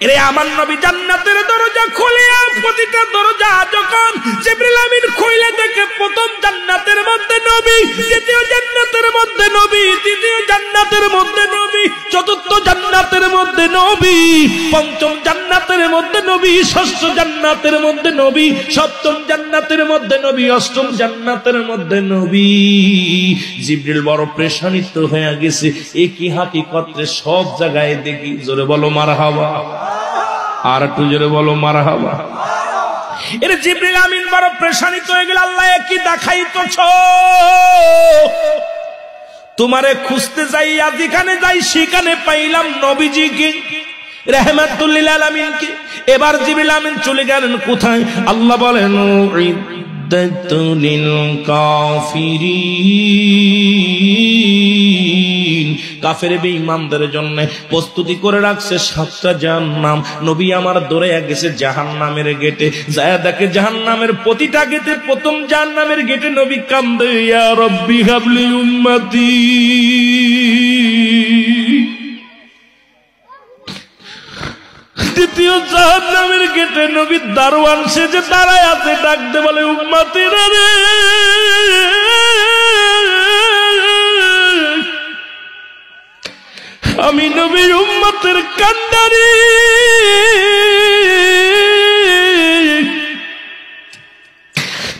এরে আমার নবী জান্নাতের দরজা খুলিয়া প্রতিটা দরজা যখন জিবরিল আমিন খুলে দেখে, প্রথম জান্নাতের মধ্যে নবী, দ্বিতীয় জান্নাতের মধ্যে নবী, তৃতীয় জান্নাতের মধ্যে নবী, চতুর্থ জান্নাতের মধ্যে নবী, পঞ্চম জান্নাতের মধ্যে নবী, ষষ্ঠ জান্নাতের মধ্যে নবী, সপ্তম জান্নাতের মধ্যে নবী, অষ্টম জান্নাতের মধ্যে নবী। জিবরিল বড় পেরেশানিত হয়ে গেছে, একই হাকিকতে সব জায়গায় দেখি। জোরে বলো মারহাবা, আর একটু জোরে বলো মারহাবা। এর জিবরিল আমিন বড় পেরেশানিত হয়ে গেল, আল্লাহ কি দেখাইতেছ? তোমারে খুঁজতে যাই, যেখানে যাই সেখানে পাইলাম নবীজিকে, রাহমাতুল লিল আলামিনকে। এবার জিবরিল আমিন চলে গেলেন কোথায়? আল্লাহ বলেন উইদ্দাতুল লিল কাফিরিন, কাফের বেঈমানদের জন্য প্রস্তুতি করে রাখছে 7টা জাহান্নাম। নবী আমার দৌড়ে গেছে জাহান্নামের গেটে, যায় দেখে জাহান্নামের প্রতিটা গেটে, প্রথম জাহান্নামের গেটে নবী কান্দে, ইয়া রাব্বি হাবলি উম্মতি। দ্বিতীয় জাহান্নামের গেটে নবী দারোয়ান সেজে দাঁড়ায় আছে, ডাকতে বলে উম্মতিরা রে, আমি নবীর উম্মতের কান্ডারি।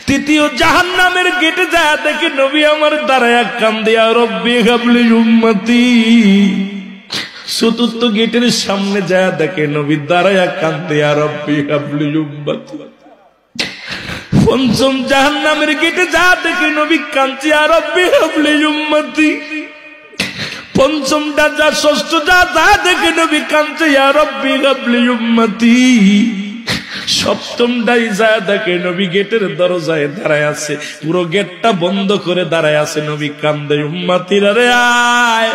তৃতীয় জাহান্নামের গেটে যায় দেখে নবী আমার দাঁড়ায় কান্দে, ইয়া রাব্বি হাবলি উম্মতি। চতুর্থ গেটের সামনে যায় দেখে নবী দাঁড়ায় কান্দে, ইয়া রাব্বি হাবলি উম্মতি। পঞ্চম জাহান্নামের গেটে যায় দেখে নবী কান্দে, ইয়া রাব্বি হাবলি উম্মতি। পঞ্চমটা যা, ষষ্ঠটা যা দেখে নবী কান্দে, ইয়া রাব্বি হাবলি উম্মতি। সপ্তমটাই যা দেখে নবী গেটের দরজায় দাঁড়ায় আছে, পুরো গেটটা বন্ধ করে দাঁড়ায় আছে, নবী কান্দে, উম্মতিরা রে আয়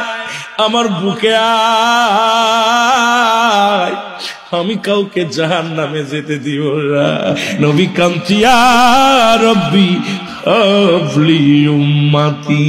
আমার বুকে আয়, আমি কাউকে জাহান্নামে যেতে দিব না। নবী কান্দে, ইয়া রাব্বি হাবলি উম্মতি।